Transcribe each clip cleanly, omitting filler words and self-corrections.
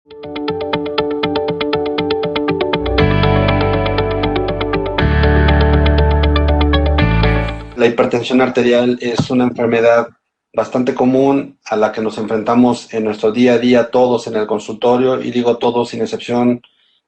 La hipertensión arterial es una enfermedad bastante común a la que nos enfrentamos en nuestro día a día todos en el consultorio, y digo todos sin excepción,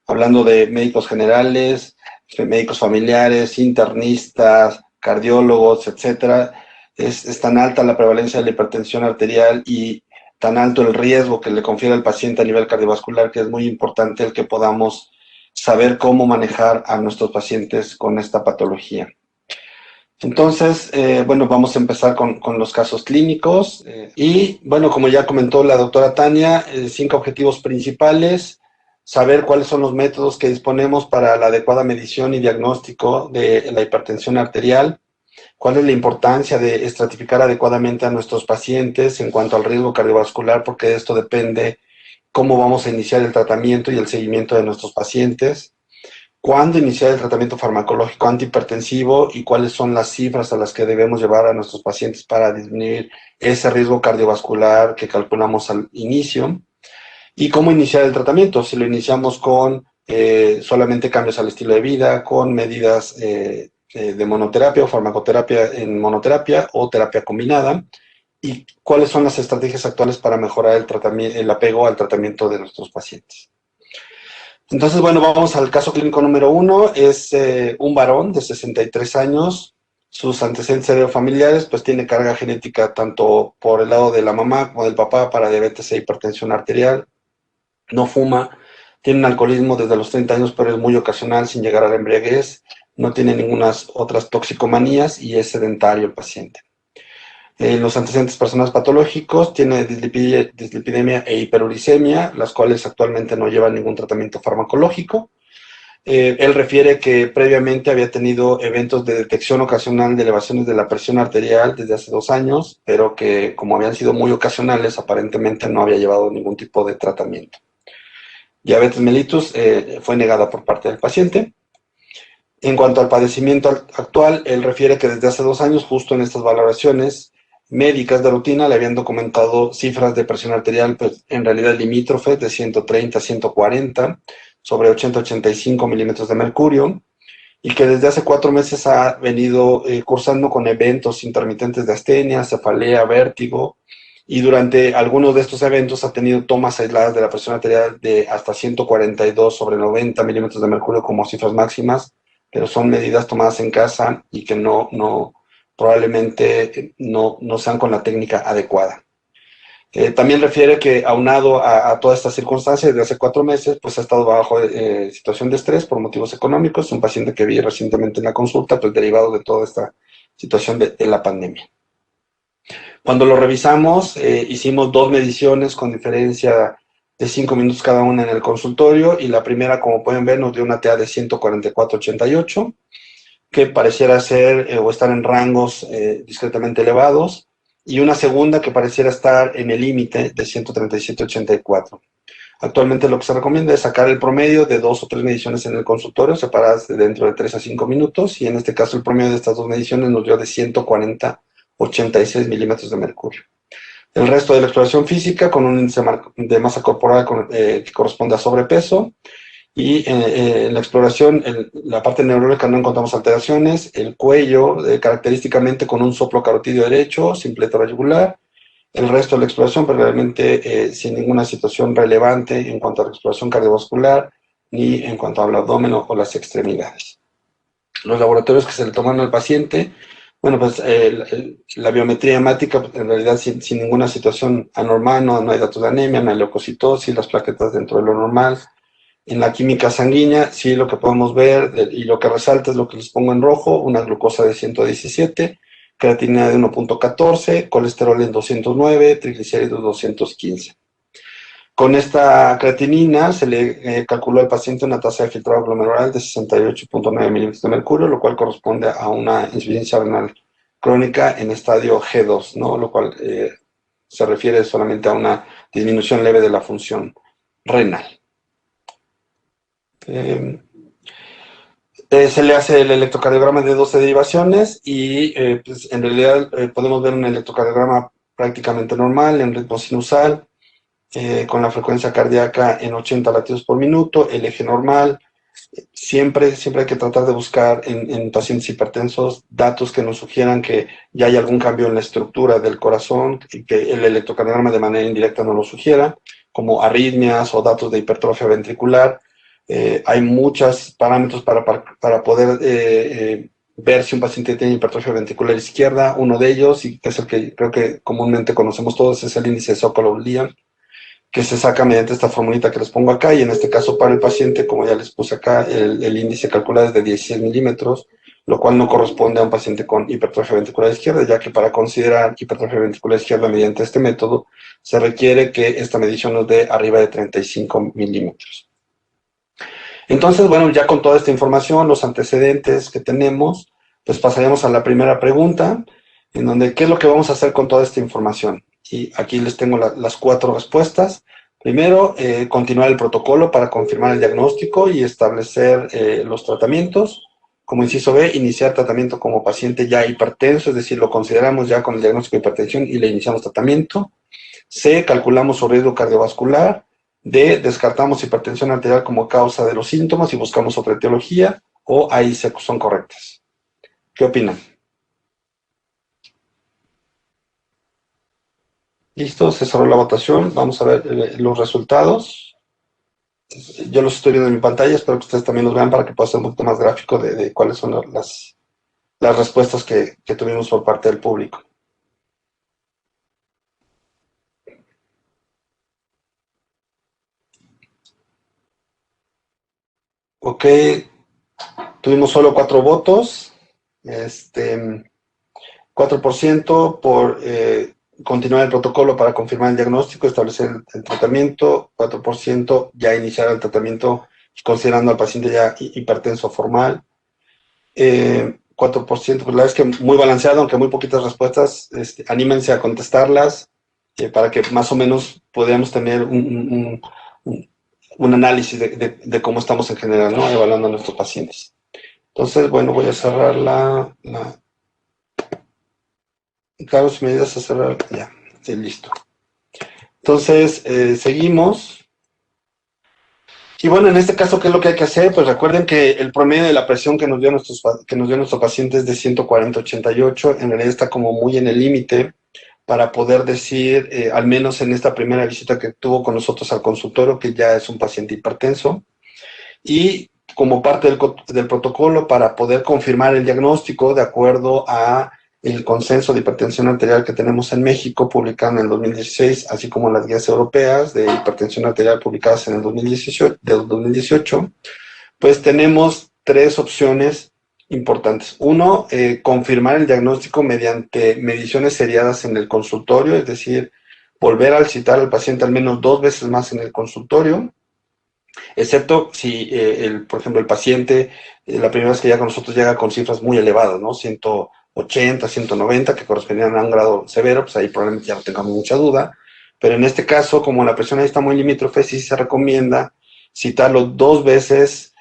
hablando de médicos generales, de médicos familiares, internistas, cardiólogos, etcétera. Es tan alta la prevalencia de la hipertensión arterial y tan alto el riesgo que le confiere al paciente a nivel cardiovascular, que es muy importante el que podamos saber cómo manejar a nuestros pacientes con esta patología. Entonces, bueno, vamos a empezar con los casos clínicos. Y bueno, como ya comentó la doctora Tania, 5 objetivos principales: saber cuáles son los métodos que disponemos para la adecuada medición y diagnóstico de la hipertensión arterial, cuál es la importancia de estratificar adecuadamente a nuestros pacientes en cuanto al riesgo cardiovascular, porque de esto depende cómo vamos a iniciar el tratamiento y el seguimiento de nuestros pacientes, cuándo iniciar el tratamiento farmacológico antihipertensivo y cuáles son las cifras a las que debemos llevar a nuestros pacientes para disminuir ese riesgo cardiovascular que calculamos al inicio, y cómo iniciar el tratamiento, si lo iniciamos con solamente cambios al estilo de vida, con medidas de monoterapia o farmacoterapia en monoterapia o terapia combinada, y cuáles son las estrategias actuales para mejorar el apego al tratamiento de nuestros pacientes. Entonces, bueno, vamos al caso clínico número 1. Es un varón de 63 años. Sus antecedentes familiares, pues tiene carga genética tanto por el lado de la mamá como del papá para diabetes e hipertensión arterial. No fuma, tiene un alcoholismo desde los 30 años, pero es muy ocasional, sin llegar a la embriaguez. No tiene ninguna otras toxicomanías y es sedentario el paciente. Los antecedentes personales patológicos: tiene dislipidemia e hiperuricemia, las cuales actualmente no llevan ningún tratamiento farmacológico. Él refiere que previamente había tenido eventos de detección ocasional de elevaciones de la presión arterial desde hace 2 años, pero que como habían sido muy ocasionales, aparentemente no había llevado ningún tipo de tratamiento. Diabetes mellitus fue negada por parte del paciente. En cuanto al padecimiento actual, él refiere que desde hace 2 años, justo en estas valoraciones médicas de rutina, le habían documentado cifras de presión arterial, pues en realidad limítrofes de 130 a 140 sobre 80-85 milímetros de mercurio, y que desde hace 4 meses ha venido cursando con eventos intermitentes de astenia, cefalea, vértigo, y durante algunos de estos eventos ha tenido tomas aisladas de la presión arterial de hasta 142 sobre 90 milímetros de mercurio como cifras máximas, pero son medidas tomadas en casa y que probablemente no sean con la técnica adecuada. También refiere que aunado a todas estas circunstancias, desde hace 4 meses, pues ha estado bajo situación de estrés por motivos económicos. Un paciente que vi recientemente en la consulta, pues derivado de toda esta situación de la pandemia. Cuando lo revisamos, hicimos 2 mediciones con diferencia de 5 minutos cada una en el consultorio, y la primera, como pueden ver, nos dio una TA de 144/88, que pareciera ser o estar en rangos discretamente elevados, y una segunda que pareciera estar en el límite de 137/84. Actualmente lo que se recomienda es sacar el promedio de 2 o 3 mediciones en el consultorio, separadas dentro de 3 a 5 minutos, y en este caso el promedio de estas 2 mediciones nos dio de 140/86 milímetros de mercurio. El resto de la exploración física, con un índice de masa corporal que corresponde a sobrepeso, y en la exploración, la parte neurológica no encontramos alteraciones. El cuello, característicamente con un soplo carotidio derecho, sin pletora yugular. El resto de la exploración, pero realmente sin ninguna situación relevante en cuanto a la exploración cardiovascular, ni en cuanto al abdomen o las extremidades. Los laboratorios que se le tomaron al paciente, bueno, pues la biometría hemática, en realidad sin ninguna situación anormal, no hay datos de anemia, no hay leucocitosis, las plaquetas dentro de lo normal. En la química sanguínea, sí, lo que podemos ver y lo que resalta es lo que les pongo en rojo: una glucosa de 117, creatinina de 1.14, colesterol en 209, triglicéridos 215. Con esta creatinina se le calculó al paciente una tasa de filtrado glomerular de 68.9 milímetros de mercurio, lo cual corresponde a una insuficiencia renal crónica en estadio G2, ¿no? Lo cual se refiere solamente a una disminución leve de la función renal. Se le hace el electrocardiograma de 12 derivaciones y pues en realidad podemos ver un electrocardiograma prácticamente normal, en ritmo sinusal. con la frecuencia cardíaca en 80 latidos por minuto, el eje normal. Siempre hay que tratar de buscar en pacientes hipertensos datos que nos sugieran que ya hay algún cambio en la estructura del corazón y que el electrocardiograma de manera indirecta no lo sugiera, como arritmias o datos de hipertrofia ventricular. Hay muchos parámetros para poder ver si un paciente tiene hipertrofia ventricular izquierda. Uno de ellos, y que es el que creo que comúnmente conocemos todos, es el índice de Sokolov-Lea, que se saca mediante esta formulita que les pongo acá, y en este caso para el paciente, como ya les puse acá, el índice calculado es de 16 milímetros, lo cual no corresponde a un paciente con hipertrofia ventricular izquierda, ya que para considerar hipertrofia ventricular izquierda mediante este método, se requiere que esta medición nos dé arriba de 35 milímetros. Entonces, bueno, ya con toda esta información, los antecedentes que tenemos, pues pasaríamos a la primera pregunta, en donde, ¿qué es lo que vamos a hacer con toda esta información? Y aquí les tengo las 4 respuestas. Primero, continuar el protocolo para confirmar el diagnóstico y establecer los tratamientos. Como inciso B, iniciar tratamiento como paciente ya hipertenso, es decir, lo consideramos ya con el diagnóstico de hipertensión y le iniciamos tratamiento. C, calculamos su riesgo cardiovascular. D, descartamos hipertensión arterial como causa de los síntomas y buscamos otra etiología. O ahí son correctas. ¿Qué opinan? Listo, se cerró la votación. Vamos a ver los resultados. Yo los estoy viendo en mi pantalla, espero que ustedes también los vean para que pueda ser un poquito más gráfico de cuáles son las respuestas que tuvimos por parte del público. Ok, tuvimos solo 4 votos. 4% por continuar el protocolo para confirmar el diagnóstico, establecer el tratamiento, 4% ya iniciar el tratamiento considerando al paciente ya hipertenso formal, 4%, pues la verdad es que muy balanceado, aunque muy poquitas respuestas, anímense a contestarlas para que más o menos podamos tener un análisis de cómo estamos en general, ¿no? Evaluando a nuestros pacientes. Entonces, bueno, voy a cerrar Claro, si me ayudas a cerrar, ya, sí, listo. Entonces, seguimos. Y bueno, en este caso, ¿qué es lo que hay que hacer? Pues recuerden que el promedio de la presión que nos dio nuestro paciente es de 140/88. En realidad está como muy en el límite para poder decir, al menos en esta primera visita que tuvo con nosotros al consultorio, que ya es un paciente hipertenso. Y como parte del protocolo para poder confirmar el diagnóstico de acuerdo a el consenso de hipertensión arterial que tenemos en México, publicado en el 2016, así como las guías europeas de hipertensión arterial publicadas en el 2018, pues tenemos 3 opciones importantes. Uno, confirmar el diagnóstico mediante mediciones seriadas en el consultorio, es decir, volver a citar al paciente al menos 2 veces más en el consultorio, excepto si, por ejemplo, el paciente, la primera vez que llega con nosotros llega con cifras muy elevadas, ¿no? 180, 190, que correspondían a un grado severo, pues ahí probablemente ya no tengamos mucha duda. Pero en este caso, como la presión ahí está muy limítrofe, sí se recomienda citarlo 2 veces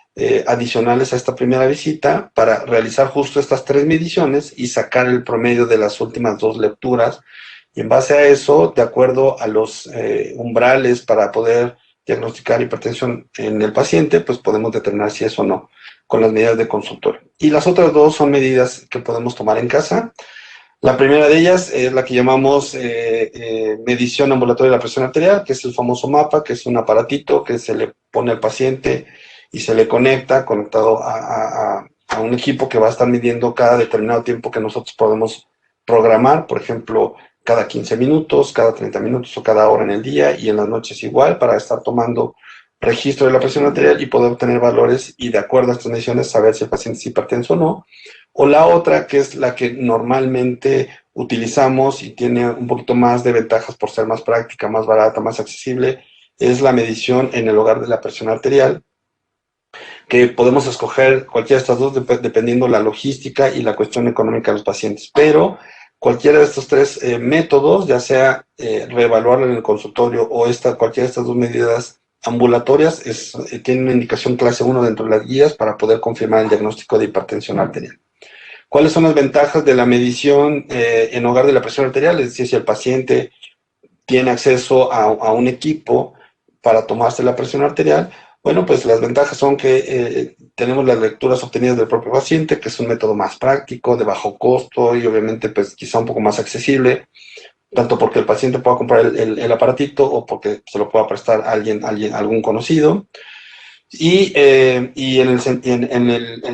adicionales a esta primera visita para realizar justo estas 3 mediciones y sacar el promedio de las últimas 2 lecturas. Y en base a eso, de acuerdo a los umbrales para poder diagnosticar hipertensión en el paciente, pues podemos determinar si es o no con las medidas de consultorio. Y las otras 2 son medidas que podemos tomar en casa. La primera de ellas es la que llamamos medición ambulatoria de la presión arterial, que es el famoso mapa, que es un aparatito que se le pone al paciente y se le conecta, conectado a un equipo que va a estar midiendo cada determinado tiempo que nosotros podemos programar, por ejemplo, cada 15 minutos, cada 30 minutos o cada hora en el día, y en las noches igual, para estar tomando registro de la presión arterial y poder obtener valores y de acuerdo a estas mediciones saber si el paciente es hipertenso o no. O la otra, que es la que normalmente utilizamos y tiene un poquito más de ventajas por ser más práctica, más barata, más accesible, es la medición en el hogar de la presión arterial, que podemos escoger cualquiera de estas dos dependiendo la logística y la cuestión económica de los pacientes. Pero cualquiera de estos 3 métodos, ya sea reevaluarlo en el consultorio o cualquiera de estas 2 medidas ambulatorias, tiene una indicación clase 1 dentro de las guías para poder confirmar el diagnóstico de hipertensión arterial. ¿Cuáles son las ventajas de la medición en hogar de la presión arterial? Es decir, si el paciente tiene acceso a un equipo para tomarse la presión arterial, bueno, pues las ventajas son que tenemos las lecturas obtenidas del propio paciente, que es un método más práctico, de bajo costo y obviamente pues quizá un poco más accesible, tanto porque el paciente pueda comprar el aparatito o porque se lo pueda prestar a algún conocido.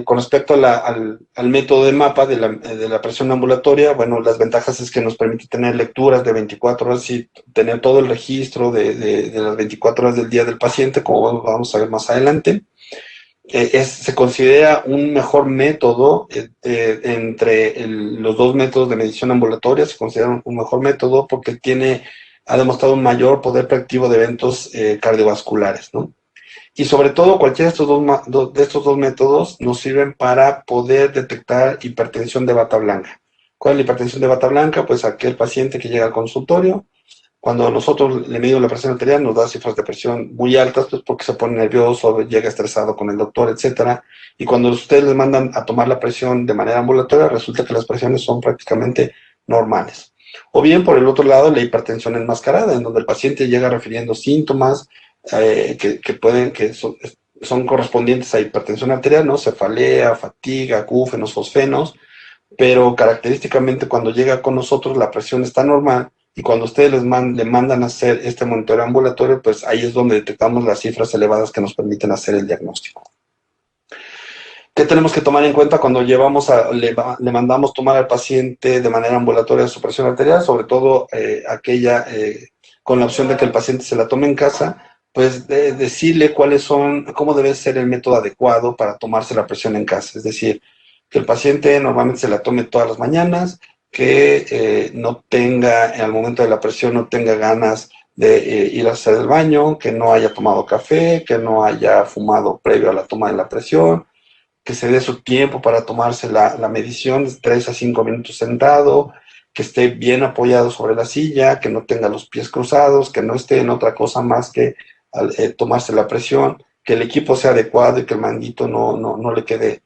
Con respecto al método de mapa de la presión ambulatoria, bueno, las ventajas es que nos permite tener lecturas de 24 horas y tener todo el registro de las 24 horas del día del paciente, como vamos a ver más adelante. Se considera un mejor método entre los dos métodos de medición ambulatoria, se considera un mejor método porque ha demostrado un mayor poder predictivo de eventos cardiovasculares, ¿no? Y sobre todo, cualquiera de estos dos métodos nos sirven para poder detectar hipertensión de bata blanca. ¿Cuál es la hipertensión de bata blanca? Pues aquel paciente que llega al consultorio, cuando nosotros le medimos la presión arterial, nos da cifras de presión muy altas, pues porque se pone nervioso, llega estresado con el doctor, etcétera. Y cuando ustedes les mandan a tomar la presión de manera ambulatoria, resulta que las presiones son prácticamente normales. O bien, por el otro lado, la hipertensión enmascarada, en donde el paciente llega refiriendo síntomas que son correspondientes a hipertensión arterial, ¿no? Cefalea, fatiga, acúfenos, fosfenos, pero característicamente cuando llega con nosotros la presión está normal y cuando ustedes le mandan a hacer este monitoreo ambulatorio, pues ahí es donde detectamos las cifras elevadas que nos permiten hacer el diagnóstico. ¿Qué tenemos que tomar en cuenta cuando le mandamos tomar al paciente de manera ambulatoria su presión arterial? Sobre todo aquella con la opción de que el paciente se la tome en casa, pues decirle cómo debe ser el método adecuado para tomarse la presión en casa. Es decir, que el paciente normalmente se la tome todas las mañanas, que no tenga, al momento de la presión, no tenga ganas de ir a hacer el baño, que no haya tomado café, que no haya fumado previo a la toma de la presión, que se dé su tiempo para tomarse la medición, de 3 a 5 minutos sentado, que esté bien apoyado sobre la silla, que no tenga los pies cruzados, que no esté en otra cosa más que tomarse la presión, que el equipo sea adecuado y que el manguito no le quede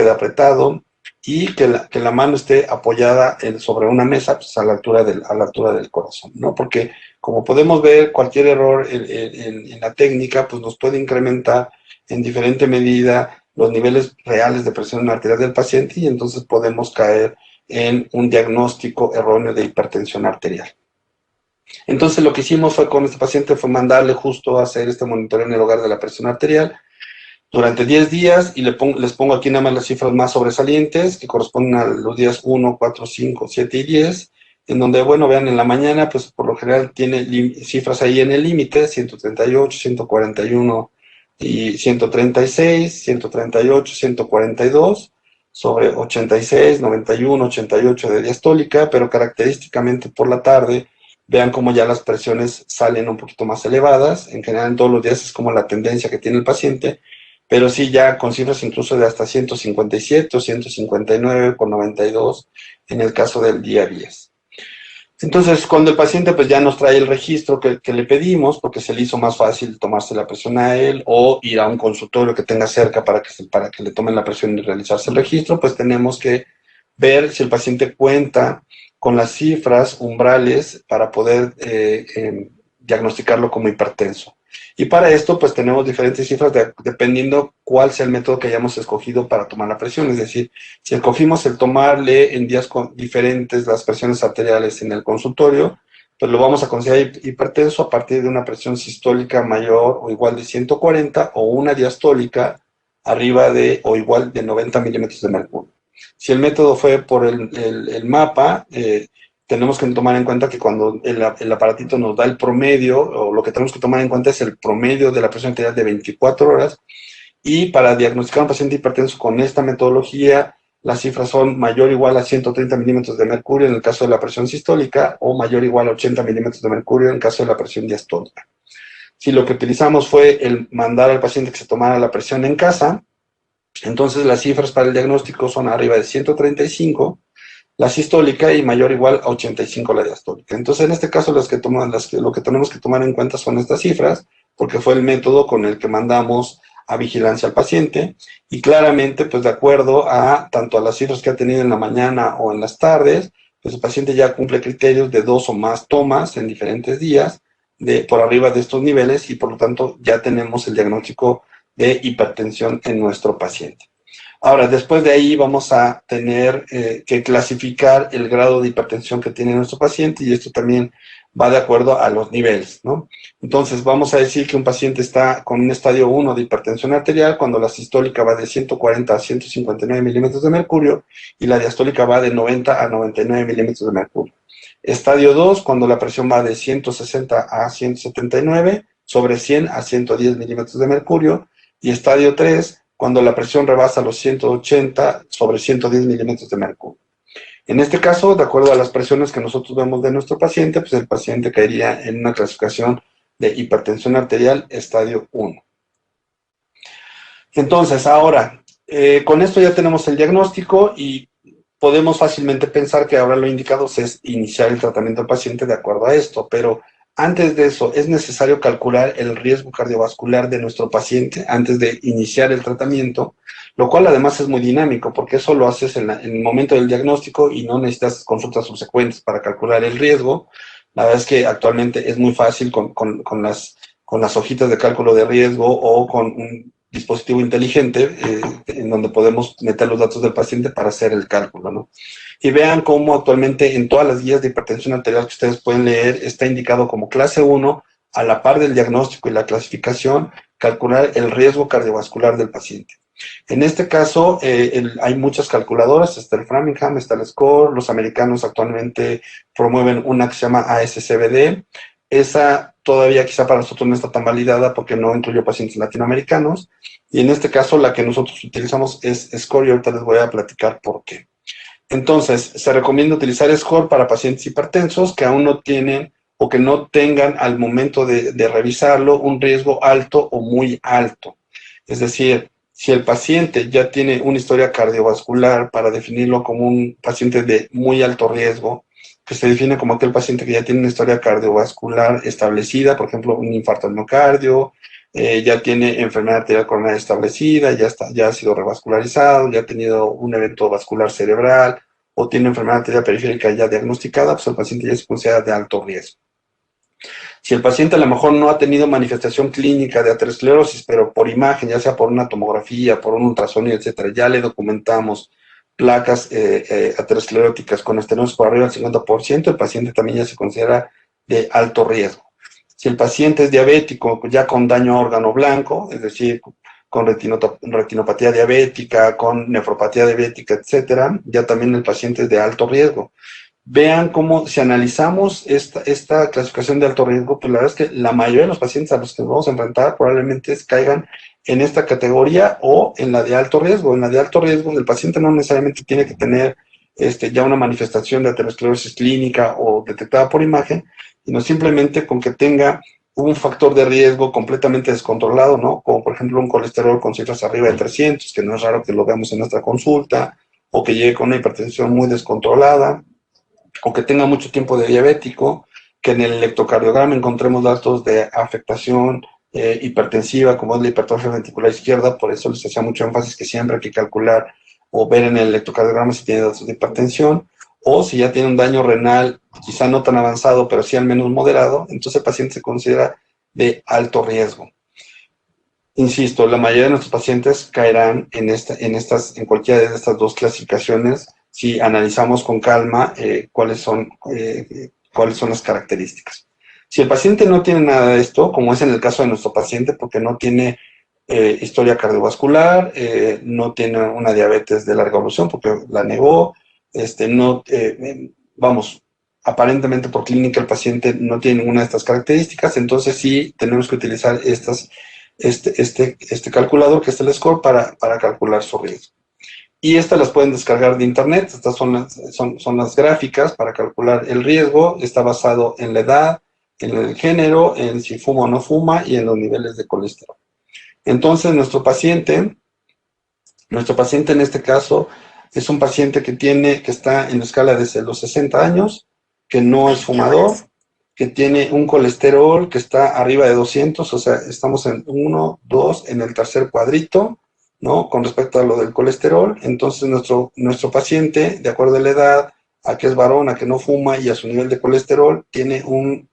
apretado, y que la mano esté apoyada sobre una mesa, pues a la altura del corazón, ¿no? Porque como podemos ver, cualquier error en la técnica pues nos puede incrementar en diferente medida los niveles reales de presión arterial del paciente y entonces podemos caer en un diagnóstico erróneo de hipertensión arterial. Entonces lo que hicimos con este paciente fue mandarle justo a hacer este monitoreo en el hogar de la presión arterial durante 10 días y les pongo aquí nada más las cifras más sobresalientes que corresponden a los días 1, 4, 5, 7 y 10, en donde, bueno, vean, en la mañana, pues por lo general tiene cifras ahí en el límite, 138, 141 y 136, 138, 142, sobre 86, 91, 88 de diastólica, pero característicamente por la tarde, vean cómo ya las presiones salen un poquito más elevadas, en general en todos los días es como la tendencia que tiene el paciente, pero sí ya con cifras incluso de hasta 157 o 159 con 92 en el caso del día 10. Entonces, cuando el paciente pues ya nos trae el registro que le pedimos, porque se le hizo más fácil tomarse la presión a él o ir a un consultorio que tenga cerca para que le tomen la presión y realizarse el registro, pues tenemos que ver si el paciente cuenta con las cifras umbrales para poder diagnosticarlo como hipertenso. Y para esto, pues tenemos diferentes cifras dependiendo cuál sea el método que hayamos escogido para tomar la presión. Es decir, si escogimos el tomarle en días diferentes las presiones arteriales en el consultorio, pues lo vamos a considerar hipertenso a partir de una presión sistólica mayor o igual de 140 o una diastólica arriba de o igual de 90 milímetros de mercurio. Si el método fue por el mapa, tenemos que tomar en cuenta que cuando el aparatito nos da el promedio, o lo que tenemos que tomar en cuenta es el promedio de la presión arterial de 24 horas, y para diagnosticar a un paciente hipertenso con esta metodología, las cifras son mayor o igual a 130 milímetros de mercurio en el caso de la presión sistólica, o mayor o igual a 80 milímetros de mercurio en el caso de la presión diastólica. Si lo que utilizamos fue el mandar al paciente que se tomara la presión en casa, entonces las cifras para el diagnóstico son arriba de 135, la sistólica, y mayor o igual a 85 la diastólica. Entonces, en este caso, lo que tenemos que tomar en cuenta son estas cifras, porque fue el método con el que mandamos a vigilancia al paciente, y claramente, pues de acuerdo a tanto a las cifras que ha tenido en la mañana o en las tardes, pues el paciente ya cumple criterios de 2 o más tomas en diferentes días por arriba de estos niveles y por lo tanto ya tenemos el diagnóstico de hipertensión en nuestro paciente. Ahora, después de ahí vamos a tener que clasificar el grado de hipertensión que tiene nuestro paciente y esto también va de acuerdo a los niveles, ¿no? Entonces, vamos a decir que un paciente está con un estadio 1 de hipertensión arterial cuando la sistólica va de 140 a 159 milímetros de mercurio y la diastólica va de 90 a 99 milímetros de mercurio. Estadio 2, cuando la presión va de 160 a 179 sobre 100 a 110 milímetros de mercurio. Y estadio 3, cuando la presión rebasa los 180 sobre 110 milímetros de mercurio. En este caso, de acuerdo a las presiones que nosotros vemos de nuestro paciente, pues el paciente caería en una clasificación de hipertensión arterial estadio 1. Entonces, ahora, con esto ya tenemos el diagnóstico y podemos fácilmente pensar que ahora lo indicado es iniciar el tratamiento del paciente de acuerdo a esto, pero antes de eso es necesario calcular el riesgo cardiovascular de nuestro paciente antes de iniciar el tratamiento, lo cual además es muy dinámico porque eso lo haces en el momento del diagnóstico y no necesitas consultas subsecuentes para calcular el riesgo. La verdad es que actualmente es muy fácil con las hojitas de cálculo de riesgo o con un dispositivo inteligente en donde podemos meter los datos del paciente para hacer el cálculo, ¿no? Y vean cómo actualmente en todas las guías de hipertensión arterial que ustedes pueden leer está indicado como clase 1, a la par del diagnóstico y la clasificación, calcular el riesgo cardiovascular del paciente. En este caso hay muchas calculadoras, está el Framingham, está el SCORE, los americanos actualmente promueven una que se llama ASCVD. Esa todavía quizá para nosotros no está tan validada porque no incluye pacientes latinoamericanos. Y en este caso la que nosotros utilizamos es SCORE y ahorita les voy a platicar por qué. Entonces, se recomienda utilizar SCORE para pacientes hipertensos que aún no tienen o que no tengan al momento de revisarlo un riesgo alto o muy alto. Es decir, si el paciente ya tiene una historia cardiovascular, para definirlo como un paciente de muy alto riesgo, que se define como aquel paciente que ya tiene una historia cardiovascular establecida, por ejemplo, un infarto al miocardio, ya tiene enfermedad arterial coronaria establecida, ya ha sido revascularizado, ya ha tenido un evento vascular cerebral o tiene enfermedad arterial periférica ya diagnosticada, pues el paciente ya se considera de alto riesgo. Si el paciente a lo mejor no ha tenido manifestación clínica de aterosclerosis, pero por imagen, ya sea por una tomografía, por un ultrasonido, etcétera, ya le documentamos placas ateroscleróticas con estenosis por arriba del 50%, el paciente también ya se considera de alto riesgo. Si el paciente es diabético, ya con daño a órgano blanco, es decir, con retinopatía diabética, con nefropatía diabética, etcétera, ya también el paciente es de alto riesgo. Vean cómo, si analizamos esta clasificación de alto riesgo, pues la verdad es que la mayoría de los pacientes a los que nos vamos a enfrentar probablemente caigan en esta categoría o en la de alto riesgo. En la de alto riesgo, el paciente no necesariamente tiene que tener ya una manifestación de aterosclerosis clínica o detectada por imagen, sino simplemente con que tenga un factor de riesgo completamente descontrolado, ¿no? Como por ejemplo un colesterol con cifras arriba de 300, que no es raro que lo veamos en nuestra consulta, o que llegue con una hipertensión muy descontrolada, o que tenga mucho tiempo de diabético, que en el electrocardiograma encontremos datos de afectación hipertensiva, como es la hipertrofia ventricular izquierda. Por eso les hacía mucho énfasis que siempre hay que calcular o ver en el electrocardiograma si tiene datos de hipertensión, o si ya tiene un daño renal, quizá no tan avanzado, pero sí al menos moderado, entonces el paciente se considera de alto riesgo. Insisto, la mayoría de nuestros pacientes caerán en cualquiera de estas dos clasificaciones si analizamos con calma cuáles son las características. Si el paciente no tiene nada de esto, como es en el caso de nuestro paciente, porque no tiene historia cardiovascular, no tiene una diabetes de larga evolución porque la negó, aparentemente por clínica el paciente no tiene ninguna de estas características, entonces sí tenemos que utilizar este calculador que es el SCORE para calcular su riesgo. Y estas las pueden descargar de internet. Estas son las gráficas para calcular el riesgo. Está basado en la edad, en el género, en si fuma o no fuma y en los niveles de colesterol. Entonces nuestro paciente en este caso es un paciente que está en la escala desde los 60 años, que no es fumador, que tiene un colesterol que está arriba de 200, o sea, estamos en 1, 2, en el tercer cuadrito, ¿no? Con respecto a lo del colesterol. Entonces nuestro paciente, de acuerdo a la edad, a que es varón, a que no fuma y a su nivel de colesterol, tiene un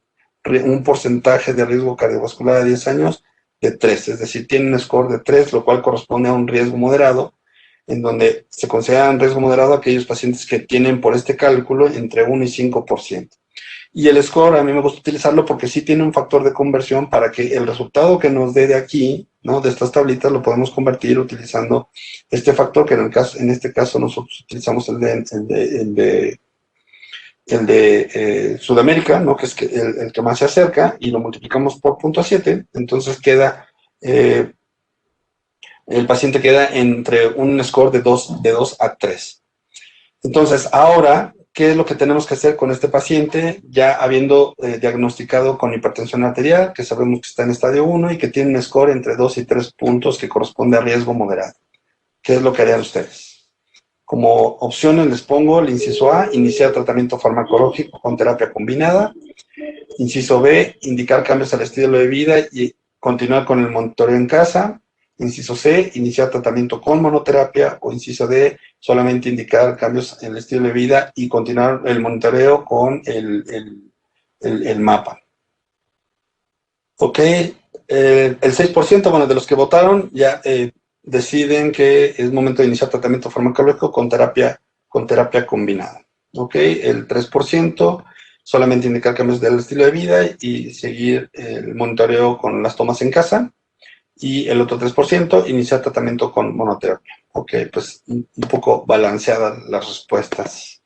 porcentaje de riesgo cardiovascular a 10 años de 3, es decir, tiene un score de 3, lo cual corresponde a un riesgo moderado, en donde se considera un riesgo moderado aquellos pacientes que tienen por este cálculo entre 1 y 5%. Y el score a mí me gusta utilizarlo porque sí tiene un factor de conversión para que el resultado que nos dé de aquí, ¿no? De estas tablitas, lo podemos convertir utilizando este factor, que en este caso nosotros utilizamos el de Sudamérica, ¿no? Que es el que más se acerca, y lo multiplicamos por 0.7, entonces queda, el paciente queda entre un score de 2 a 3. Entonces, ahora, ¿qué es lo que tenemos que hacer con este paciente? Ya habiendo diagnosticado con hipertensión arterial, que sabemos que está en estadio 1 y que tiene un score entre 2 y 3 puntos que corresponde a riesgo moderado. ¿Qué es lo que harían ustedes? Como opciones les pongo el inciso A, iniciar tratamiento farmacológico con terapia combinada. Inciso B, indicar cambios al estilo de vida y continuar con el monitoreo en casa. Inciso C, iniciar tratamiento con monoterapia. O inciso D, solamente indicar cambios en el estilo de vida y continuar el monitoreo con el mapa. Ok, el 6%, bueno, de los que votaron ya deciden que es momento de iniciar tratamiento farmacológico con terapia combinada. Ok, el 3% solamente indicar cambios del estilo de vida y seguir el monitoreo con las tomas en casa. Y el otro 3% iniciar tratamiento con monoterapia. Ok, pues un poco balanceadas las respuestas.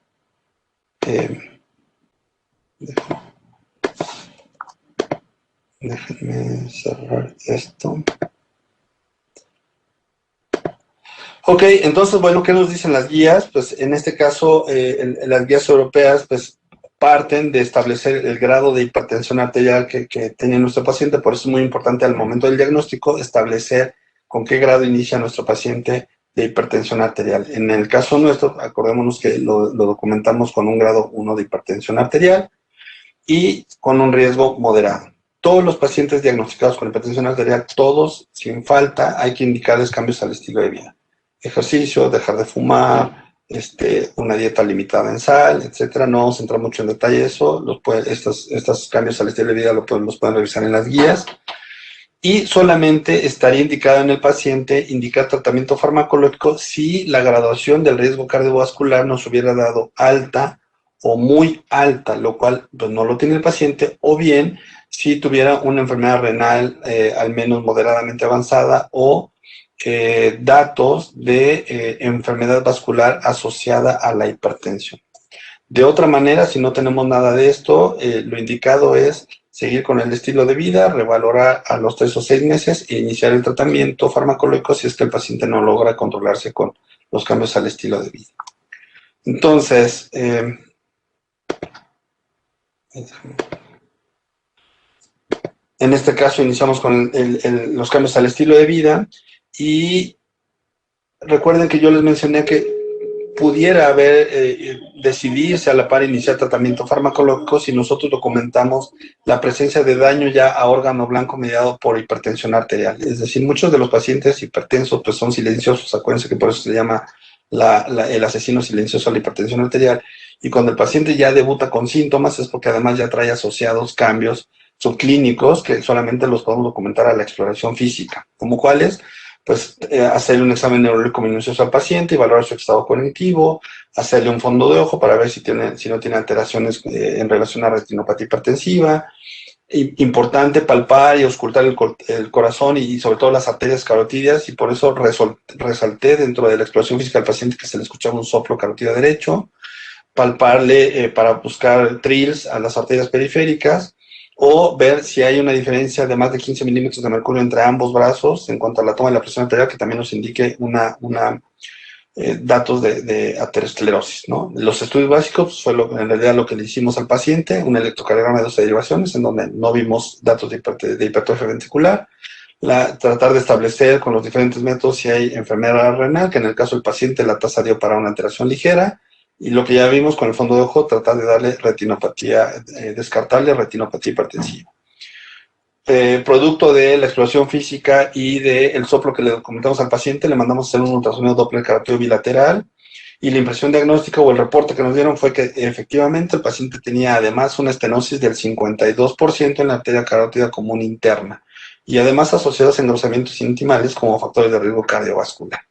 Déjenme cerrar esto. Ok, entonces, bueno, ¿qué nos dicen las guías? Pues en este caso, las guías europeas, pues parten de establecer el grado de hipertensión arterial que tiene nuestro paciente, por eso es muy importante al momento del diagnóstico establecer con qué grado inicia nuestro paciente de hipertensión arterial. En el caso nuestro, acordémonos que lo documentamos con un grado 1 de hipertensión arterial y con un riesgo moderado. Todos los pacientes diagnosticados con hipertensión arterial, todos, sin falta, hay que indicarles cambios al estilo de vida. Ejercicio, dejar de fumar, una dieta limitada en sal, etcétera. No vamos a entrar mucho en detalle eso. Estos cambios al estilo de vida los pueden revisar en las guías. Y solamente estaría indicado en el paciente indicar tratamiento farmacológico si la graduación del riesgo cardiovascular nos hubiera dado alta o muy alta, lo cual pues, no lo tiene el paciente, o bien si tuviera una enfermedad renal al menos moderadamente avanzada o datos de enfermedad vascular asociada a la hipertensión. De otra manera, si no tenemos nada de esto, lo indicado es seguir con el estilo de vida, revalorar a los 3 o 6 meses e iniciar el tratamiento farmacológico si es que el paciente no logra controlarse con los cambios al estilo de vida. Entonces, en este caso iniciamos con los cambios al estilo de vida y recuerden que yo les mencioné que pudiera haber decidirse a la par iniciar tratamiento farmacológico si nosotros documentamos la presencia de daño ya a órgano blanco mediado por hipertensión arterial. Es decir, muchos de los pacientes hipertensos pues son silenciosos, acuérdense que por eso se llama el asesino silencioso a la hipertensión arterial, y cuando el paciente ya debuta con síntomas es porque además ya trae asociados cambios subclínicos que solamente los podemos documentar a la exploración física, como cuáles, pues hacerle un examen neurológico minucioso al paciente y valorar su estado cognitivo, hacerle un fondo de ojo para ver si no tiene alteraciones en relación a retinopatía hipertensiva. Importante palpar y auscultar el corazón y sobre todo las arterias carotídeas, y por eso resalté dentro de la exploración física del paciente que se le escuchaba un soplo carotídeo derecho, palparle para buscar trills a las arterias periféricas, o ver si hay una diferencia de más de 15 milímetros de mercurio entre ambos brazos en cuanto a la toma de la presión arterial, que también nos indique datos de aterosclerosis, ¿no? Los estudios básicos fue en realidad lo que le hicimos al paciente, un electrocardiograma de 12 derivaciones, en donde no vimos datos de hipertrofia ventricular, tratar de establecer con los diferentes métodos si hay enfermedad renal, que en el caso del paciente la tasa dio para una alteración ligera, y lo que ya vimos con el fondo de ojo, tratar de darle retinopatía, descartarle retinopatía hipertensiva. Producto de la exploración física y del soplo que le documentamos al paciente, le mandamos a hacer un ultrasonido Doppler carótido bilateral y la impresión diagnóstica o el reporte que nos dieron fue que efectivamente el paciente tenía además una estenosis del 52% en la arteria carótida común interna y además asociados a engrosamientos intimales como factores de riesgo cardiovascular.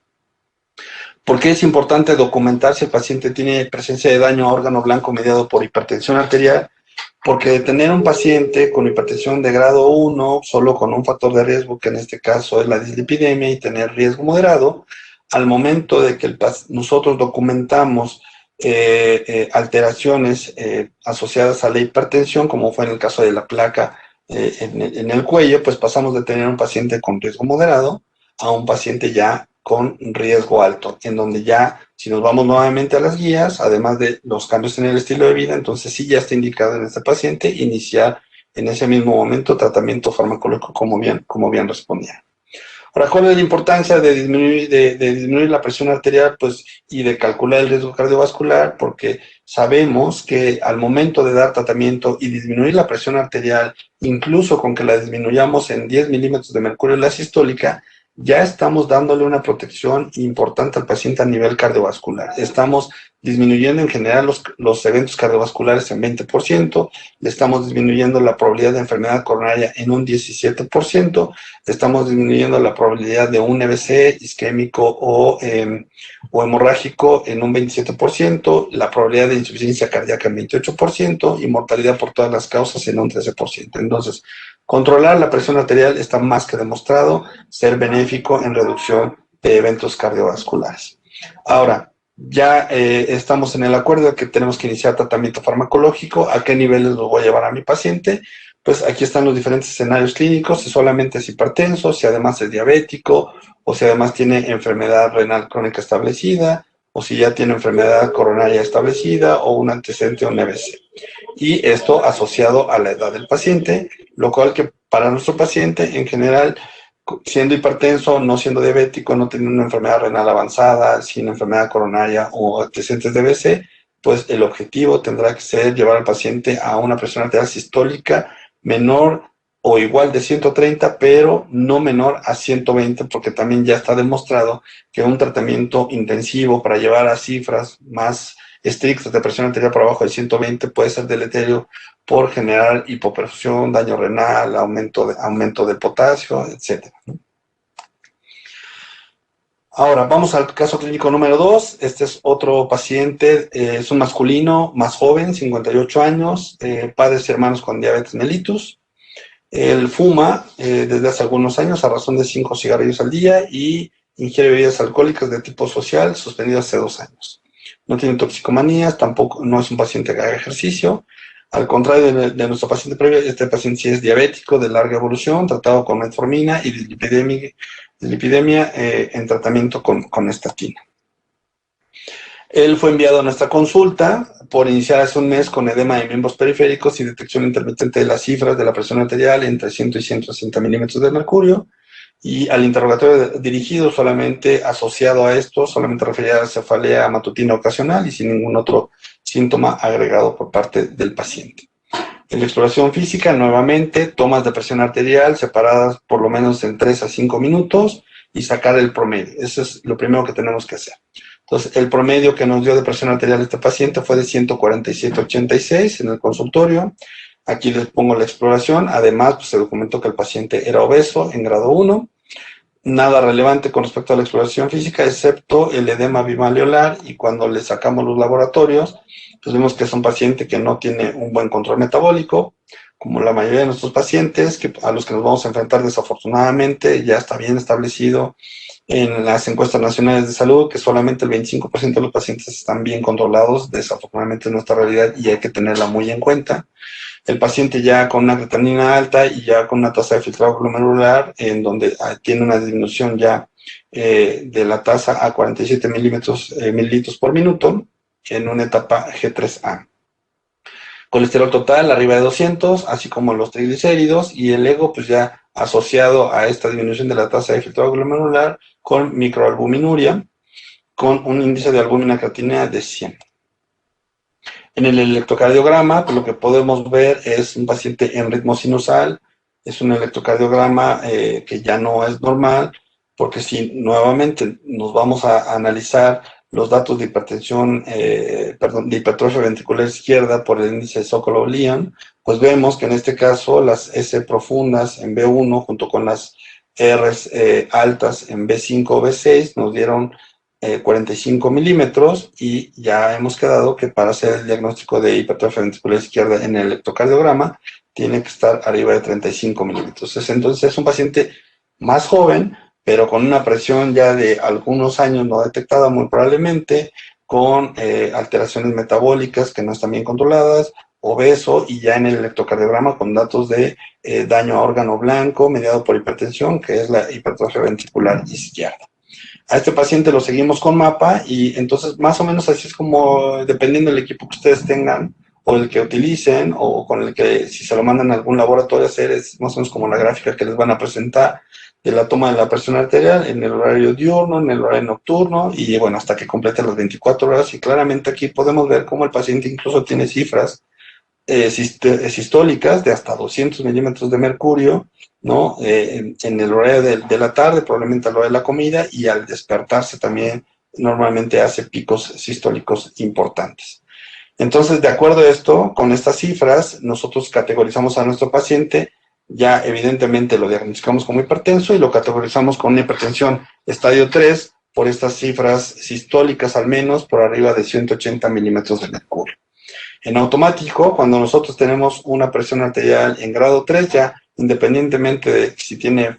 ¿Por qué es importante documentar si el paciente tiene presencia de daño a órgano blanco mediado por hipertensión arterial? Porque tener un paciente con hipertensión de grado 1, solo con un factor de riesgo, que en este caso es la dislipidemia, y tener riesgo moderado, al momento de que nosotros documentamos alteraciones asociadas a la hipertensión, como fue en el caso de la placa en el cuello, pues pasamos de tener un paciente con riesgo moderado a un paciente ya con riesgo alto, en donde ya, si nos vamos nuevamente a las guías, además de los cambios en el estilo de vida, entonces sí ya está indicado en este paciente iniciar en ese mismo momento tratamiento farmacológico como bien respondía. Ahora, ¿cuál es la importancia de disminuir la presión arterial, pues, y de calcular el riesgo cardiovascular? Porque sabemos que al momento de dar tratamiento y disminuir la presión arterial, incluso con que la disminuyamos en 10 milímetros de mercurio en la sistólica, ya estamos dándole una protección importante al paciente a nivel cardiovascular. Estamos disminuyendo en general los eventos cardiovasculares en 20%, le estamos disminuyendo la probabilidad de enfermedad coronaria en un 17%, estamos disminuyendo la probabilidad de un EBC isquémico o hemorrágico en un 27%, la probabilidad de insuficiencia cardíaca en 28% y mortalidad por todas las causas en un 13%. Entonces, controlar la presión arterial está más que demostrado ser benéfico en reducción de eventos cardiovasculares. Ahora, ya estamos en el acuerdo de que tenemos que iniciar tratamiento farmacológico. ¿A qué niveles lo voy a llevar a mi paciente? Pues aquí están los diferentes escenarios clínicos, si solamente es hipertenso, si además es diabético, o si además tiene enfermedad renal crónica establecida, o si ya tiene enfermedad coronaria establecida o un antecedente o un EBC. Y esto asociado a la edad del paciente, lo cual que para nuestro paciente en general, siendo hipertenso, no siendo diabético, no teniendo una enfermedad renal avanzada, sin enfermedad coronaria o antecedentes de EBC, pues el objetivo tendrá que ser llevar al paciente a una presión arterial sistólica menor o igual de 130, pero no menor a 120, porque también ya está demostrado que un tratamiento intensivo para llevar a cifras más estrictas de presión arterial por abajo de 120 puede ser deleterio por generar hipoperfusión, daño renal, aumento de potasio, etc. Ahora, vamos al caso clínico número 2. Este es otro paciente, es un masculino más joven, 58 años, padres y hermanos con diabetes mellitus. Él fuma desde hace algunos años a razón de 5 cigarrillos al día y ingiere bebidas alcohólicas de tipo social, suspendido hace 2 años. No tiene toxicomanías, tampoco no es un paciente que haga ejercicio. Al contrario de nuestro paciente previo, este paciente sí es diabético de larga evolución, tratado con metformina y dislipidemia en tratamiento con estatina. Él fue enviado a nuestra consulta por iniciar hace un mes con edema de miembros periféricos y detección intermitente de las cifras de la presión arterial entre 100 y 160 milímetros de mercurio. Y al interrogatorio dirigido solamente asociado a esto, solamente refería a cefalea matutina ocasional y sin ningún otro síntoma agregado por parte del paciente. En la exploración física, nuevamente, tomas de presión arterial separadas por lo menos en 3 a 5 minutos y sacar el promedio. Eso es lo primero que tenemos que hacer. Entonces, el promedio que nos dio de presión arterial este paciente fue de 147/86 en el consultorio. Aquí les pongo la exploración. Además, pues, se documentó que el paciente era obeso en grado 1. Nada relevante con respecto a la exploración física, excepto el edema bimalleolar, y cuando le sacamos los laboratorios, pues vemos que es un paciente que no tiene un buen control metabólico, como la mayoría de nuestros pacientes, a los que nos vamos a enfrentar desafortunadamente, ya está bien establecido en las encuestas nacionales de salud que solamente el 25% de los pacientes están bien controlados. Desafortunadamente es nuestra realidad y hay que tenerla muy en cuenta. El paciente ya con una creatinina alta y ya con una tasa de filtrado glomerular en donde tiene una disminución ya de la tasa a 47 mililitros por minuto en una etapa G3A. Colesterol total arriba de 200, así como los triglicéridos, y el ego pues ya asociado a esta disminución de la tasa de filtrado glomerular con microalbuminuria, con un índice de albúmina creatinina de 100. En el electrocardiograma, pues lo que podemos ver es un paciente en ritmo sinusal, es un electrocardiograma que ya no es normal, porque si nuevamente nos vamos a analizar los datos de hipertensión, de hipertrofia ventricular izquierda por el índice de Sokolov-Lyon, pues vemos que en este caso las S profundas en B1 junto con las Rs altas en B5 o B6 nos dieron 45 milímetros, y ya hemos quedado que para hacer el diagnóstico de hipertrofia ventricular izquierda en el electrocardiograma tiene que estar arriba de 35 milímetros. Entonces es un paciente más joven, pero con una presión ya de algunos años no detectada muy probablemente, con alteraciones metabólicas que no están bien controladas, obeso, y ya en el electrocardiograma con datos de daño a órgano blanco mediado por hipertensión, que es la hipertrofia ventricular izquierda. A este paciente lo seguimos con mapa, y entonces más o menos así es como, dependiendo del equipo que ustedes tengan o el que utilicen, o con el que si se lo mandan a algún laboratorio a hacer, es más o menos como la gráfica que les van a presentar de la toma de la presión arterial en el horario diurno, en el horario nocturno, y bueno, hasta que complete las 24 horas, y claramente aquí podemos ver cómo el paciente incluso tiene cifras sistólicas de hasta 200 milímetros de mercurio, ¿no? En el horario de la tarde, probablemente a la hora de la comida, y al despertarse también normalmente hace picos sistólicos importantes. Entonces, de acuerdo a esto, con estas cifras, nosotros categorizamos a nuestro paciente, ya evidentemente lo diagnosticamos como hipertenso y lo categorizamos con una hipertensión estadio 3 por estas cifras sistólicas al menos por arriba de 180 milímetros de mercurio. En automático, cuando nosotros tenemos una presión arterial en grado 3, ya independientemente de si tiene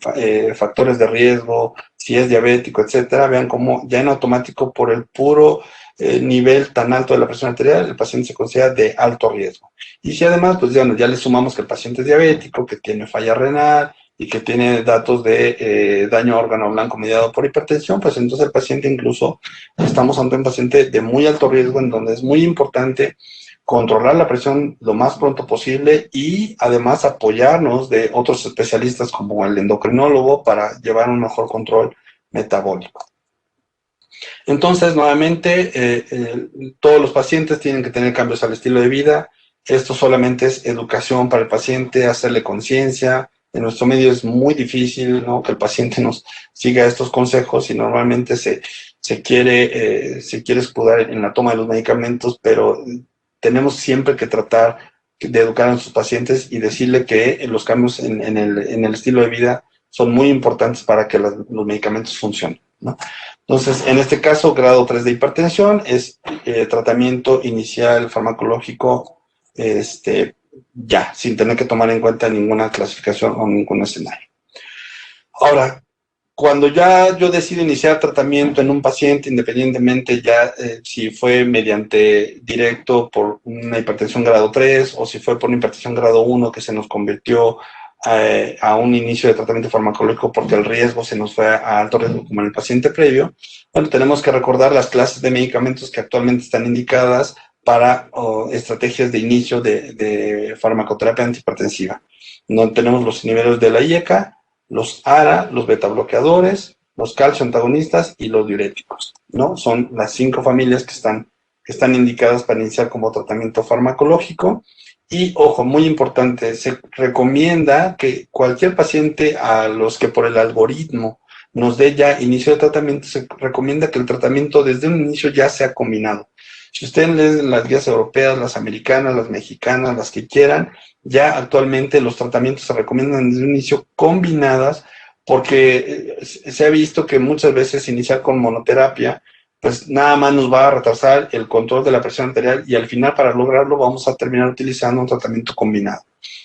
factores de riesgo, si es diabético, etcétera, vean cómo ya en automático, por el puro nivel tan alto de la presión arterial, el paciente se considera de alto riesgo. Y si además, pues bueno, ya le sumamos que el paciente es diabético, que tiene falla renal y que tiene datos de daño a órgano blanco mediado por hipertensión, pues entonces el paciente, incluso estamos ante un paciente de muy alto riesgo, en donde es muy importante controlar la presión lo más pronto posible, y además apoyarnos de otros especialistas como el endocrinólogo para llevar un mejor control metabólico. Entonces, nuevamente, todos los pacientes tienen que tener cambios al estilo de vida. Esto solamente es educación para el paciente, hacerle conciencia. En nuestro medio es muy difícil, ¿no?, que el paciente nos siga estos consejos, y normalmente se quiere escudar en la toma de los medicamentos, pero tenemos siempre que tratar de educar a nuestros pacientes y decirle que los cambios en el estilo de vida son muy importantes para que los medicamentos funcionen, ¿no? Entonces, en este caso, grado 3 de hipertensión es tratamiento inicial farmacológico, ya, sin tener que tomar en cuenta ninguna clasificación o ningún escenario. Ahora, cuando ya yo decido iniciar tratamiento en un paciente, independientemente ya si fue mediante directo por una hipertensión grado 3 o si fue por una hipertensión grado 1 que se nos convirtió a un inicio de tratamiento farmacológico porque el riesgo se nos fue a alto riesgo como en el paciente previo, bueno, tenemos que recordar las clases de medicamentos que actualmente están indicadas para estrategias de inicio de farmacoterapia antihipertensiva. Donde tenemos los niveles de la IECA, los ARA, los betabloqueadores, los calcio antagonistas y los diuréticos, ¿no? Son las 5 familias que están indicadas para iniciar como tratamiento farmacológico. Y, ojo, muy importante, se recomienda que cualquier paciente a los que por el algoritmo nos dé ya inicio de tratamiento, se recomienda que el tratamiento desde un inicio ya sea combinado. Si ustedes leen las guías europeas, las americanas, las mexicanas, las que quieran, ya actualmente los tratamientos se recomiendan desde un inicio combinadas, porque se ha visto que muchas veces iniciar con monoterapia, pues nada más nos va a retrasar el control de la presión arterial, y al final, para lograrlo, vamos a terminar utilizando un tratamiento combinado.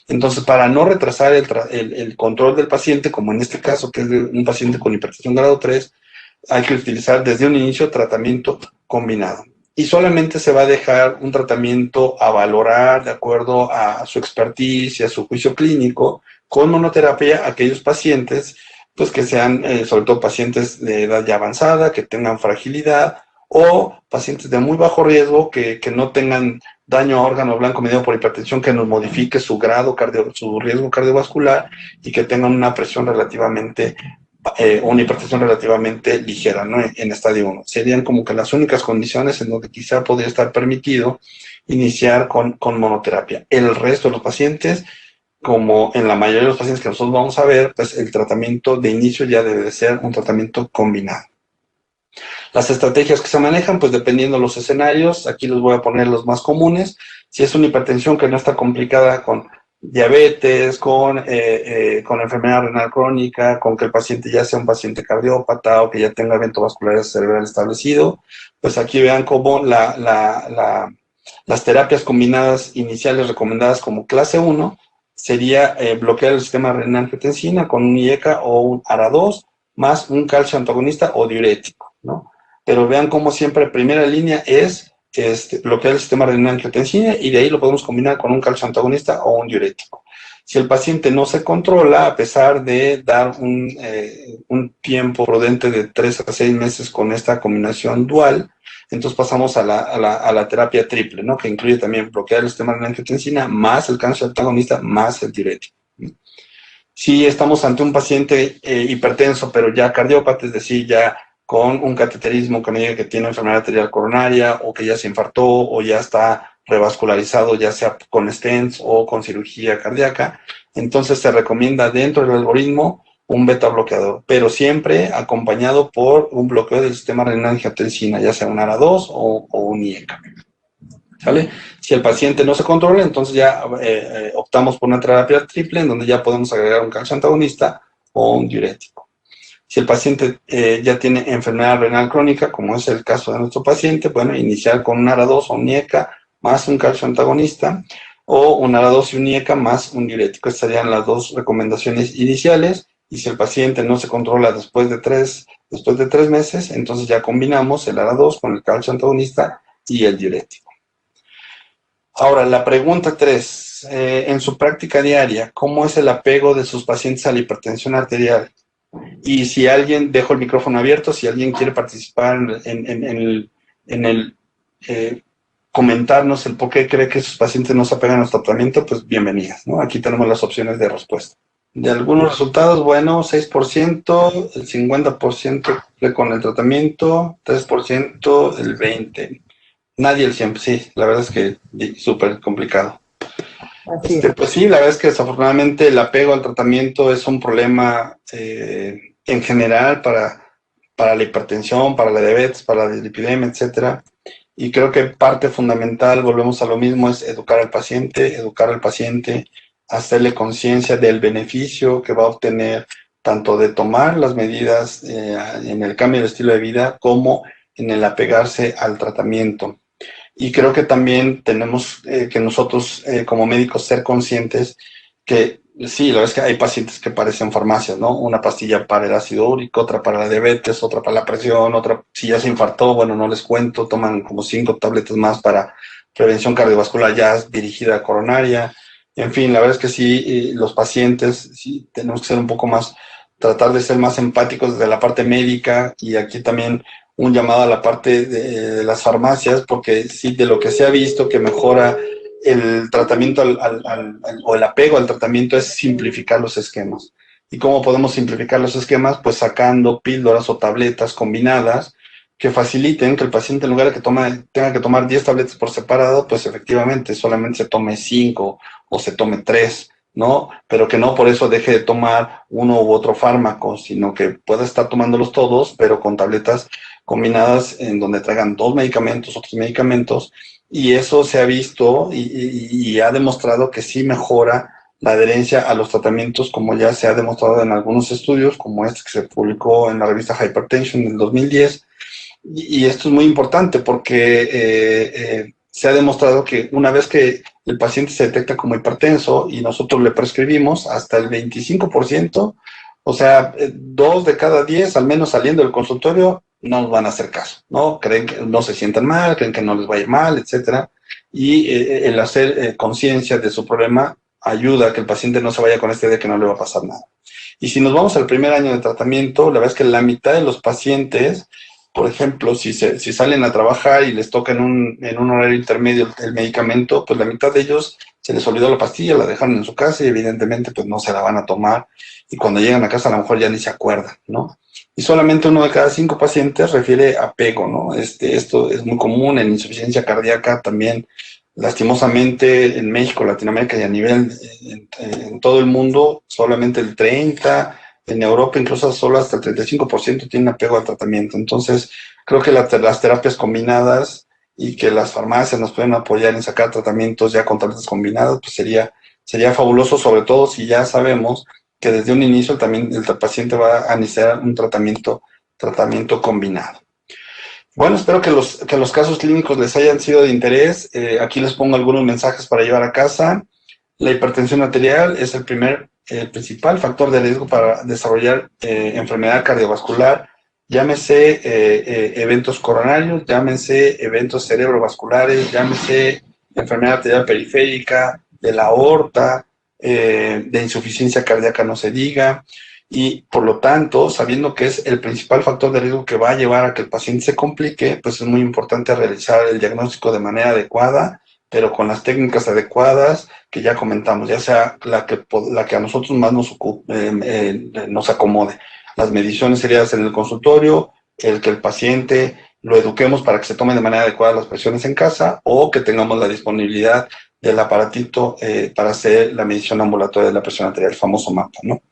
Entonces, para no retrasar el control del paciente, como en este caso, que es de un paciente con hipertensión grado 3, hay que utilizar desde un inicio tratamiento combinado. Y solamente se va a dejar un tratamiento a valorar de acuerdo a su expertise y a su juicio clínico con monoterapia a aquellos pacientes pues que sean sobre todo pacientes de edad ya avanzada, que tengan fragilidad, o pacientes de muy bajo riesgo que no tengan daño a órgano blanco mediado por hipertensión que nos modifique su su riesgo cardiovascular, y que tengan una presión relativamente una hipertensión relativamente ligera, ¿no?, en estadio 1. Serían como que las únicas condiciones en donde quizá podría estar permitido iniciar con monoterapia. El resto de los pacientes, como en la mayoría de los pacientes que nosotros vamos a ver, pues el tratamiento de inicio ya debe de ser un tratamiento combinado. Las estrategias que se manejan, pues dependiendo de los escenarios, aquí les voy a poner los más comunes. Si es una hipertensión que no está complicada con diabetes, con enfermedad renal crónica, con que el paciente ya sea un paciente cardiópata o que ya tenga evento vascular cerebral establecido, pues aquí vean cómo las terapias combinadas iniciales recomendadas como clase 1 sería bloquear el sistema renina-angiotensina con un IECA o un ARA2 más un calcio antagonista o diurético, ¿no? Pero vean cómo siempre primera línea es bloquear el sistema renina-angiotensina y de ahí lo podemos combinar con un calcio antagonista o un diurético. Si el paciente no se controla, a pesar de dar un tiempo prudente de 3 a 6 meses con esta combinación dual, entonces pasamos a la terapia triple, ¿no? Que incluye también bloquear el sistema renina-angiotensina más el calcio antagonista más el diurético. Si estamos ante un paciente hipertenso, pero ya cardiópata, es decir, ya con un cateterismo que me diga que tiene enfermedad arterial coronaria o que ya se infartó o ya está revascularizado, ya sea con stents o con cirugía cardíaca, entonces se recomienda dentro del algoritmo un beta bloqueador, pero siempre acompañado por un bloqueo del sistema renina-angiotensina, ya sea un ARA2 o un IECA. ¿Sale? Si el paciente no se controla, entonces ya optamos por una terapia triple en donde ya podemos agregar un calcio antagonista o un diurético. Si el paciente ya tiene enfermedad renal crónica, como es el caso de nuestro paciente, bueno, iniciar con un ARA2 o un IECA más un calcio antagonista o un ARA2 y un IECA más un diurético. Estas serían las dos recomendaciones iniciales. Y si el paciente no se controla después de tres meses, entonces ya combinamos el ARA2 con el calcio antagonista y el diurético. Ahora, la pregunta 3. En su práctica diaria, ¿cómo es el apego de sus pacientes a la hipertensión arterial? Y si alguien, dejo el micrófono abierto, si alguien quiere participar en el comentarnos el por qué cree que sus pacientes no se apegan a los tratamientos, pues bienvenidas, ¿no? Aquí tenemos las opciones de respuesta. De algunos resultados, bueno, 6%, el 50% con el tratamiento, 3% el 20%. Nadie el 100%, sí, la verdad es que súper complicado. Pues sí, la verdad es que desafortunadamente el apego al tratamiento es un problema en general para la hipertensión, para la diabetes, para la dislipidemia, etcétera. Y creo que parte fundamental, volvemos a lo mismo, es educar al paciente, hacerle conciencia del beneficio que va a obtener tanto de tomar las medidas en el cambio de estilo de vida como en el apegarse al tratamiento. Y creo que también tenemos que nosotros como médicos ser conscientes que sí, la verdad es que hay pacientes que parecen farmacias, ¿no? Una pastilla para el ácido úrico, otra para la diabetes, otra para la presión, otra, si ya se infartó, bueno, no les cuento, toman como 5 tabletas más para prevención cardiovascular ya dirigida a coronaria. En fin, la verdad es que sí, los pacientes, sí, tenemos que ser un poco más, tratar de ser más empáticos desde la parte médica y aquí también un llamado a la parte de las farmacias, porque sí, de lo que se ha visto que mejora el tratamiento o el apego al tratamiento es simplificar los esquemas. ¿Y cómo podemos simplificar los esquemas? Pues sacando píldoras o tabletas combinadas que faciliten que el paciente en lugar de que tenga que tomar 10 tabletas por separado, pues efectivamente solamente se tome 5 o se tome 3, ¿no? Pero que no por eso deje de tomar uno u otro fármaco, sino que pueda estar tomándolos todos, pero con tabletas combinadas en donde traigan 2 medicamentos, otros medicamentos, y eso se ha visto y ha demostrado que sí mejora la adherencia a los tratamientos, como ya se ha demostrado en algunos estudios, como este que se publicó en la revista Hypertension en el 2010, y esto es muy importante porque se ha demostrado que una vez que el paciente se detecta como hipertenso y nosotros le prescribimos hasta el 25%, o sea, 2 de cada 10, al menos saliendo del consultorio, no nos van a hacer caso, ¿no? Creen que no se sienten mal, creen que no les va a ir mal, etcétera. Y el hacer conciencia de su problema ayuda a que el paciente no se vaya con esta idea de que no le va a pasar nada. Y si nos vamos al primer año de tratamiento, la verdad es que la mitad de los pacientes, por ejemplo, si salen a trabajar y les toca en un horario intermedio el medicamento, pues la mitad de ellos se les olvidó la pastilla, la dejaron en su casa y evidentemente pues no se la van a tomar. Y cuando llegan a casa a lo mejor ya ni se acuerdan, ¿no? Y solamente 1 de cada 5 pacientes refiere apego, ¿no? Esto es muy común en insuficiencia cardíaca también, lastimosamente en México, Latinoamérica y a nivel en todo el mundo, solamente el 30, En Europa incluso solo hasta el 35% tienen apego al tratamiento. Entonces, creo que las terapias combinadas y que las farmacias nos pueden apoyar en sacar tratamientos ya con terapias combinadas, pues sería fabuloso, sobre todo si ya sabemos que desde un inicio también el paciente va a iniciar un tratamiento combinado. Bueno, espero que los casos clínicos les hayan sido de interés. Aquí les pongo algunos mensajes para llevar a casa. La hipertensión arterial es el principal factor de riesgo para desarrollar enfermedad cardiovascular, llámese eventos coronarios, llámese eventos cerebrovasculares, llámese enfermedad arterial periférica, de la aorta, de insuficiencia cardíaca no se diga, y por lo tanto, sabiendo que es el principal factor de riesgo que va a llevar a que el paciente se complique, pues es muy importante realizar el diagnóstico de manera adecuada, pero con las técnicas adecuadas que ya comentamos, ya sea la que a nosotros más nos acomode. Las mediciones seriadas en el consultorio, el que el paciente lo eduquemos para que se tome de manera adecuada las presiones en casa, o que tengamos la disponibilidad del aparatito para hacer la medición ambulatoria de la presión arterial, el famoso mapa, ¿no?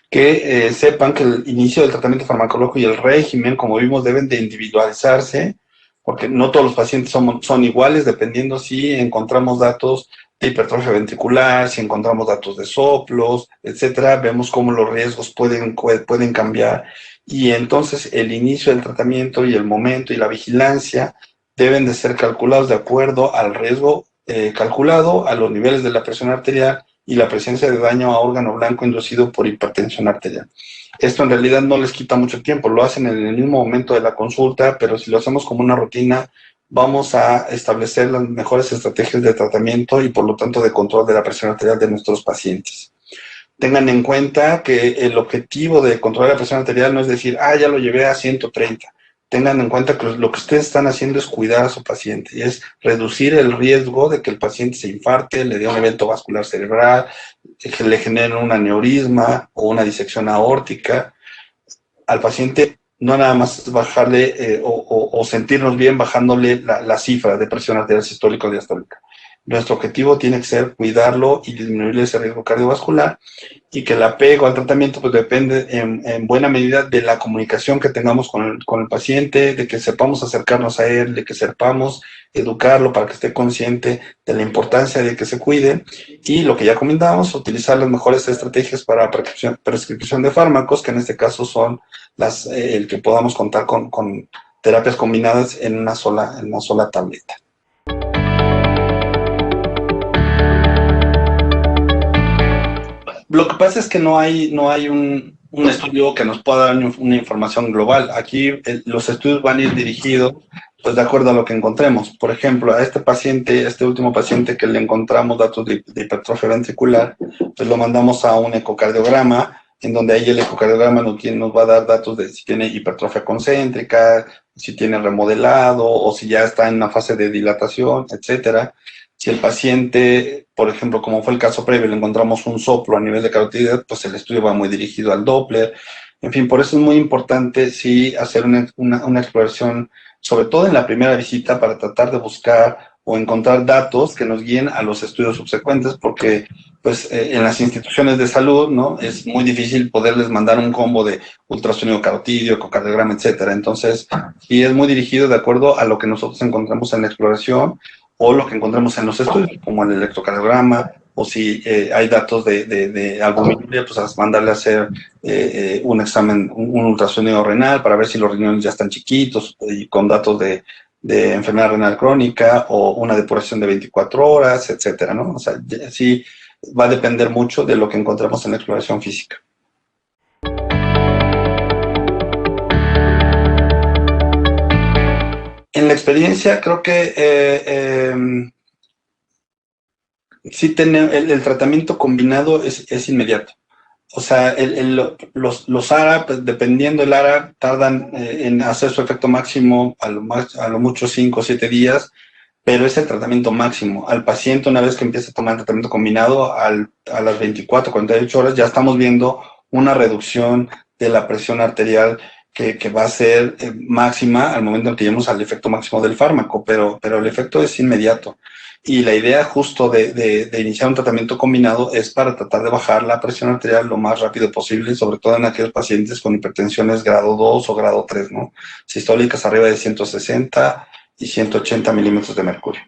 Que sepan que el inicio del tratamiento farmacológico y el régimen, como vimos, deben de individualizarse, porque no todos los pacientes son iguales, dependiendo si encontramos datos de hipertrofia ventricular, si encontramos datos de soplos, etcétera. Vemos cómo los riesgos pueden cambiar, y entonces el inicio del tratamiento y el momento y la vigilancia deben de ser calculados de acuerdo al riesgo calculado, a los niveles de la presión arterial y la presencia de daño a órgano blanco inducido por hipertensión arterial. Esto en realidad no les quita mucho tiempo, lo hacen en el mismo momento de la consulta, pero si lo hacemos como una rutina, vamos a establecer las mejores estrategias de tratamiento y por lo tanto de control de la presión arterial de nuestros pacientes. Tengan en cuenta que el objetivo de controlar la presión arterial no es decir, ya lo llevé a 130. Tengan en cuenta que lo que ustedes están haciendo es cuidar a su paciente, y es reducir el riesgo de que el paciente se infarte, le dé un evento vascular cerebral, que le genere un aneurisma o una disección aórtica. Al paciente no nada más bajarle o sentirnos bien bajándole la cifra de presión arterial sistólica o diastólica. Nuestro objetivo tiene que ser cuidarlo y disminuir ese riesgo cardiovascular, y que el apego al tratamiento pues depende en buena medida de la comunicación que tengamos con el paciente, de que sepamos acercarnos a él, de que sepamos educarlo para que esté consciente de la importancia de que se cuide, y lo que ya comentábamos, utilizar las mejores estrategias para prescripción de fármacos, que en este caso son el que podamos contar con terapias combinadas en una sola tableta. Lo que pasa es que no hay un estudio que nos pueda dar una información global. Aquí los estudios van a ir dirigidos pues de acuerdo a lo que encontremos. Por ejemplo, a este último paciente que le encontramos datos de hipertrofia ventricular, pues lo mandamos a un ecocardiograma, en donde ahí el ecocardiograma nos va a dar datos de si tiene hipertrofia concéntrica, si tiene remodelado o si ya está en una fase de dilatación, etcétera. Si el paciente, por ejemplo, como fue el caso previo, le encontramos un soplo a nivel de carotidiad, pues el estudio va muy dirigido al Doppler. En fin, por eso es muy importante sí hacer una exploración, sobre todo en la primera visita, para tratar de buscar o encontrar datos que nos guíen a los estudios subsecuentes, porque pues en las instituciones de salud, ¿no?, es muy difícil poderles mandar un combo de ultrasonido carotidio, ecocardiograma, etcétera. Entonces, sí es muy dirigido de acuerdo a lo que nosotros encontramos en la exploración o lo que encontremos en los estudios, como el electrocardiograma, o si hay datos de albuminuria, pues mandarle a hacer un examen, un ultrasonido renal para ver si los riñones ya están chiquitos y con datos de enfermedad renal crónica, o una depuración de 24 horas, etcétera, ¿no? O sea, sí va a depender mucho de lo que encontremos en la exploración física. En la experiencia, creo que sí el tratamiento combinado es inmediato. O sea, los ARA, pues, dependiendo del ARA, tardan en hacer su efecto máximo a lo mucho 5 o 7 días, pero es el tratamiento máximo. Al paciente, una vez que empieza a tomar el tratamiento combinado, a las 24, 48 horas, ya estamos viendo una reducción de la presión arterial que va a ser máxima al momento en que lleguemos al efecto máximo del fármaco, pero el efecto es inmediato. Y la idea justo de iniciar un tratamiento combinado es para tratar de bajar la presión arterial lo más rápido posible, sobre todo en aquellos pacientes con hipertensiones grado 2 o grado 3, ¿no? Sistólicas arriba de 160 y 180 milímetros de mercurio.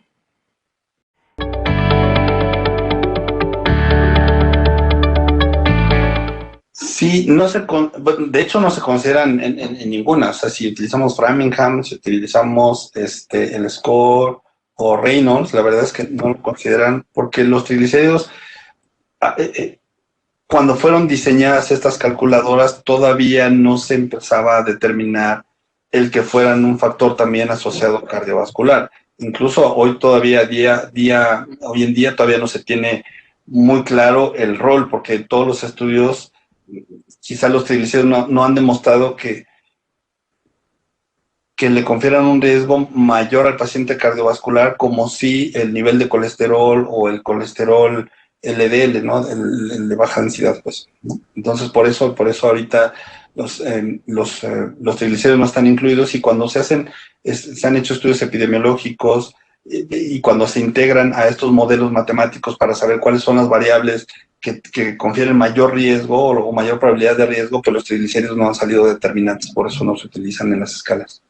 Sí, de hecho no se consideran en ninguna. O sea, si utilizamos Framingham, si utilizamos el Score o Reynolds, la verdad es que no lo consideran porque los triglicéridos, ah, cuando fueron diseñadas estas calculadoras, todavía no se empezaba a determinar el que fueran un factor también asociado cardiovascular. Incluso hoy todavía, hoy en día todavía no se tiene muy claro el rol, porque todos los estudios, quizá los triglicéridos no han demostrado que le confieran un riesgo mayor al paciente cardiovascular, como si el nivel de colesterol o el colesterol LDL, ¿no? El de baja densidad, pues, ¿no? Entonces, por eso ahorita los triglicéridos no están incluidos, y cuando se han hecho estudios epidemiológicos y cuando se integran a estos modelos matemáticos para saber cuáles son las variables que confieren mayor riesgo o mayor probabilidad de riesgo, pues los triglicéridos no han salido determinantes, por eso no se utilizan en las escalas.